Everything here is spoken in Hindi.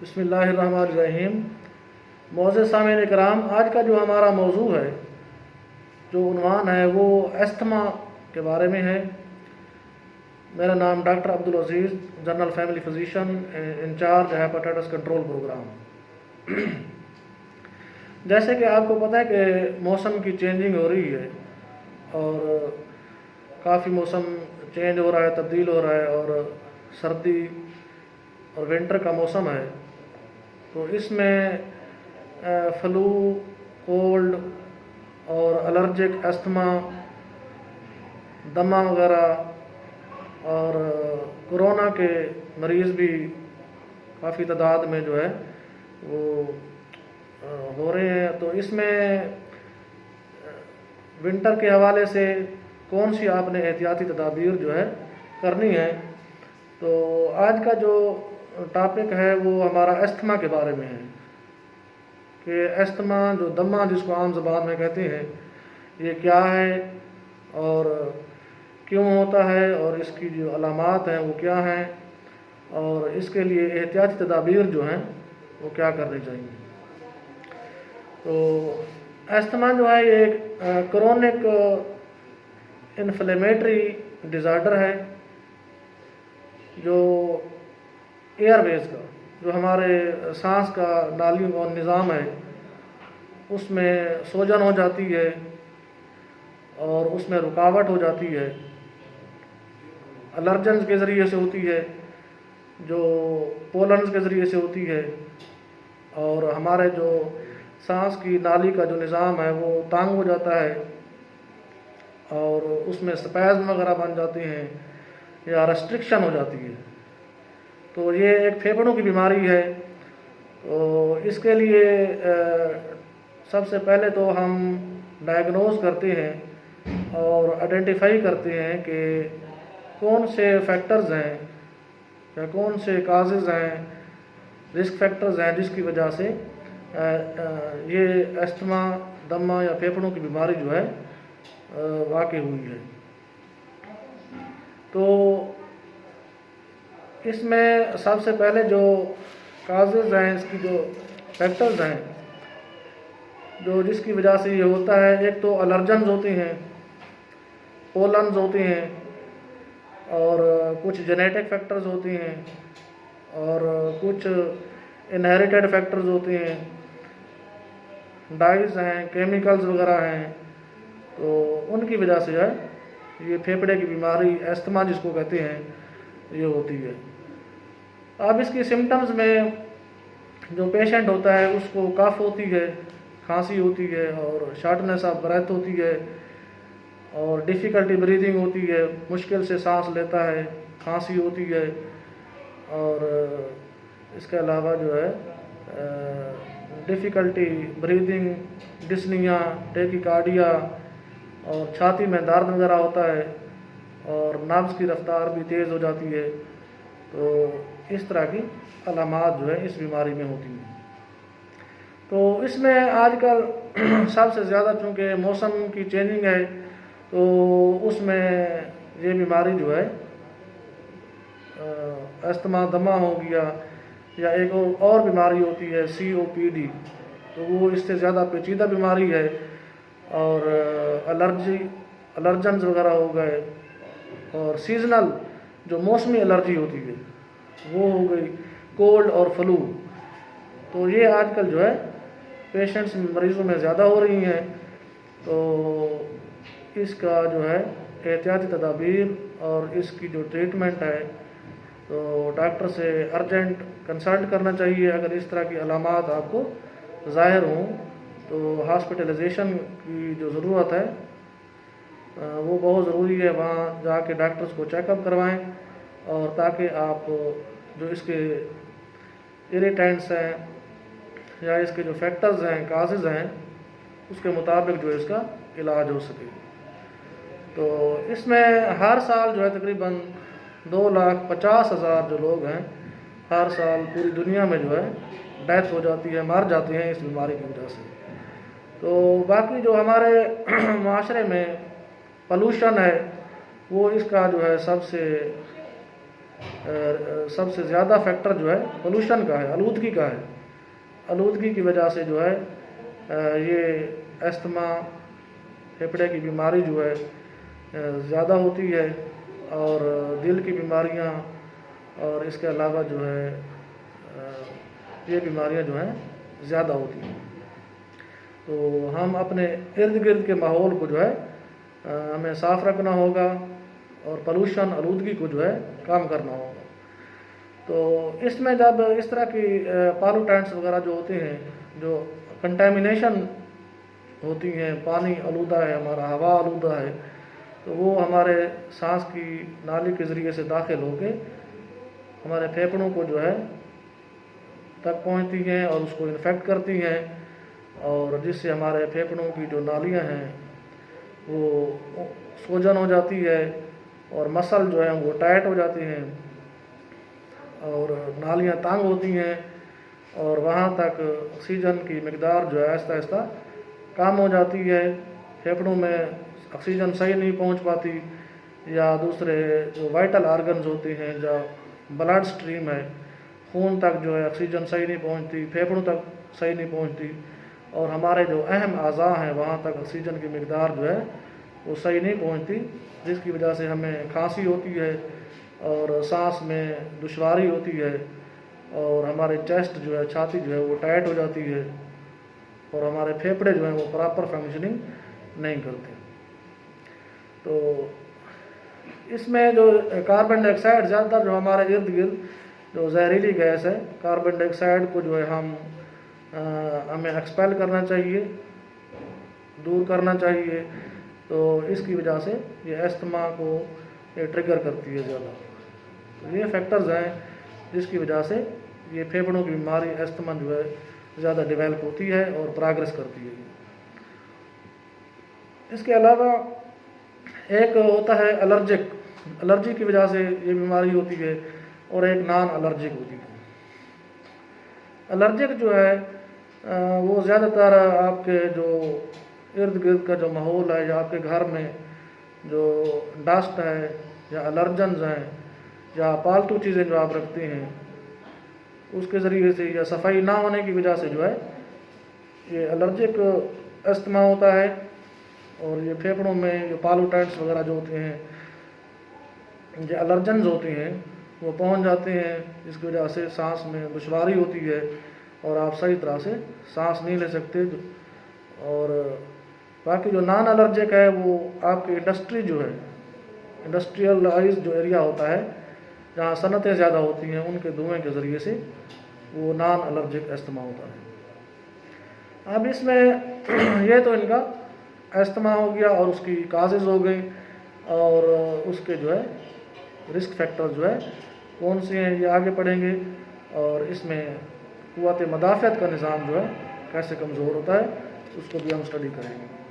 बिस्मिल्लाहिर्रहमानिर्रहीम। मौज़े सामीन इकराम, आज का जो हमारा मौजू है, जो उन्वान है वो अस्थमा के बारे में है। मेरा नाम doctor Abdul Aziz, general family physician, incharge hepatitis control programme. जैसे कि आपको पता है कि मौसम की चेंजिंग हो रही है और काफ़ी मौसम चेंज हो रहा है, तब्दील हो रहा है, और सर्दी और विंटर का मौसम है। तो इसमें फ्लू, कोल्ड और एलर्जिक, अस्थमा, दमा वगैरह और कोरोना के मरीज़ भी काफ़ी तादाद में जो है वो हो रहे हैं। तो इसमें विंटर के हवाले से कौन सी आपने एहतियाती तदाबीर जो है करनी है। तो आज का जो टॉपिक है वो हमारा अस्थमा के बारे में है कि अस्थमा, जो दमा जिसको आम ज़बान में कहते हैं, ये क्या है और क्यों होता है और इसकी जो अलामात हैं वो क्या हैं और इसके लिए एहतियाती तदाबीर जो हैं वो क्या करनी चाहिए। तो अस्थमा जो है ये एक क्रोनिक इन्फ्लेमेटरी डिज़ार्डर है जो एयरवेज का, जो हमारे सांस का नालियों का निज़ाम है, उसमें सूजन हो जाती है और उसमें रुकावट हो जाती है। एलर्जेंस के ज़रिए से होती है, जो पोलन्स के ज़रिए से होती है, और हमारे जो सांस की नाली का जो निज़ाम है वो तंग हो जाता है और उसमें स्पैज़म वगैरह बन जाते हैं या रेस्ट्रिक्शन हो जाती है। तो ये एक फेफड़ों की बीमारी है। तो इसके लिए सबसे पहले तो हम डायग्नोज करते हैं और आइडेंटिफाई करते हैं कि कौन से फैक्टर्स हैं या कौन से काजेज़ हैं, रिस्क फैक्टर्स हैं जिसकी वजह से ये अस्थमा, दमा या फेफड़ों की बीमारी जो है वाक़ई हुई है। तो इसमें सबसे पहले जो काजेज़ हैं, इसकी जो फैक्टर्स हैं जो जिसकी वजह से ये होता है, एक तो एलर्जेंस होते हैं, पोलन्स होते हैं, और कुछ जेनेटिक फैक्टर्स होते हैं और कुछ इनहेरिटेड फैक्टर्स होते हैं, डाइज हैं, केमिकल्स वगैरह हैं। तो उनकी वजह से है ये फेफड़े की बीमारी, अस्थमा जिसको कहते हैं, ये होती है। अब इसकी सिम्टम्स में जो पेशेंट होता है उसको कफ होती है, खांसी होती है और शॉर्टनेस ऑफ ब्रेथ होती है और डिफ़िकल्टी ब्रीदिंग होती है, मुश्किल से सांस लेता है, खांसी होती है, और इसके अलावा जो है डिफ़िकल्टी ब्रीदिंग, डिस्निया, टेकिकार्डिया और छाती में दर्द वगैरह होता है और नब्ज़ की रफ्तार भी तेज़ हो जाती है। तो इस तरह की अलामात जो है इस बीमारी में होती हैं। तो इसमें आजकल सबसे ज़्यादा चूँकि मौसम की चेंजिंग है तो उसमें ये बीमारी जो है अस्थमा, दमा हो गया, या एक और बीमारी होती है COPD, तो वो इससे ज़्यादा पेचीदा बीमारी है, और एलर्जेंस वगैरह हो गए, और सीजनल जो मौसमी एलर्जी होती है वो हो गई, कोल्ड और फ्लू। तो ये आजकल जो है पेशेंट्स मरीज़ों में ज़्यादा हो रही हैं। तो इसका जो है एहतियाती तदाबीर और इसकी जो ट्रीटमेंट है, तो डॉक्टर से अर्जेंट कंसल्ट करना चाहिए। अगर इस तरह की अलामात आपको ज़ाहिर हों तो हॉस्पिटलाइजेशन की जो ज़रूरत है वो बहुत ज़रूरी है। वहाँ जाके डॉक्टर्स को चेकअप करवाएं, और ताकि आप जो इसके इरिटेंट्स हैं या इसके जो फैक्टर्स हैं, काजेज़ हैं, उसके मुताबिक जो इसका इलाज हो सके। तो इसमें हर साल जो है तकरीबन 2,50,000 जो लोग हैं, हर साल पूरी दुनिया में जो है डेथ हो जाती है, मर जाते हैं इस बीमारी की वजह से। तो बाकी जो हमारे माशरे में पोल्यूशन है वो इसका जो है सबसे सबसे ज़्यादा फैक्टर जो है पोल्यूशन का है, आलूदगी का है। आलूदगी की वजह से जो है ये अस्थमा, फेफड़े की बीमारी जो है ज़्यादा होती है, और दिल की बीमारियां, और इसके अलावा जो है ये बीमारियां जो हैं ज़्यादा होती हैं। तो हम अपने इर्द गिर्द के माहौल को जो है हमें साफ़ रखना होगा, और पोल्यूशन, आलूदगी को जो है कम करना होगा। तो इसमें जब इस तरह की पॉल्यूटेंट्स वगैरह जो होते हैं, जो कंटेमिनेशन होती हैं, पानी आलूदा है हमारा, हवा आलूदा है, तो वो हमारे सांस की नाली के ज़रिए से दाखिल होके हमारे फेफड़ों को जो है तक पहुंचती हैं और उसको इन्फेक्ट करती हैं, और जिससे हमारे फेफड़ों की जो नालियां हैं वो सूजन हो जाती है, और मसल जो है वो टाइट हो जाती हैं, और नालियां तंग होती हैं, और वहाँ तक ऑक्सीजन की मकदार जो है आहिस्ता आहिस्ता कम हो जाती है। फेफड़ों में ऑक्सीजन सही नहीं पहुँच पाती, या दूसरे जो वाइटल आर्गन्स होते हैं, जो ब्लड स्ट्रीम है, खून तक जो है ऑक्सीजन सही नहीं पहुँचती, फेफड़ों तक सही नहीं पहुँचती, और हमारे जो अहम अज़ा हैं वहाँ तक ऑक्सीजन की मकदार जो है वो सही नहीं पहुँचती, जिसकी वजह से हमें खांसी होती है, और सांस में दुश्वारी होती है, और हमारे चेस्ट जो है, छाती जो है वो टाइट हो जाती है, और हमारे फेफड़े जो हैं वो प्रॉपर फंक्शनिंग नहीं करते। तो इसमें जो कार्बन डाइऑक्साइड ज़्यादातर जो हमारे इर्द गिर्द जो जहरीली गैस है, कार्बन डाइऑक्साइड को जो है हमें एक्सपेल करना चाहिए, दूर करना चाहिए। तो इसकी वजह से ये अस्थमा को ये ट्रिगर करती है ज़्यादा। तो ये फैक्टर्स हैं जिसकी वजह से ये फेफड़ों की बीमारी, अस्थमा जो है ज़्यादा डेवलप होती है और प्रोग्रेस करती है। इसके अलावा एक होता है एलर्जिक, एलर्जी की वजह से ये बीमारी होती है, और एक नॉन एलर्जिक होती है। एलर्जिक जो है वो ज़्यादातर आपके जो इर्द गिर्द का जो माहौल है, या आपके घर में जो डस्ट है, या एलर्जन्स हैं, या पालतू चीज़ें जो आप रखते हैं उसके ज़रिए से, या सफाई ना होने की वजह से जो है ये एलर्जिक अस्थमा होता है। और ये फेफड़ों में जो पॉल्यूटेंट्स वगैरह जो होते हैं, जो एलर्जन्स होते हैं, वो पहुंच जाते हैं, जिसकी वजह से सांस में दुश्वारी होती है, और आप सही तरह से सांस नहीं ले सकते। और बाकी जो नॉन एलर्जिक है वो आपकी इंडस्ट्री जो है, इंडस्ट्रियलाइज जो एरिया होता है, जहाँ सनतें ज़्यादा होती हैं, उनके धुएँ के ज़रिए से वो नॉन एलर्जिक अस्थमा होता है। अब इसमें ये तो इनका अस्थमा हो गया और उसकी काजेज़ हो गई, और उसके जो है रिस्क फैक्टर जो है कौन से हैं ये आगे पढ़ेंगे, और इसमें क़ुव्वत मदाफ़ियत का निज़ाम जो है कैसे कमज़ोर होता है उसको भी हम स्टडी करेंगे।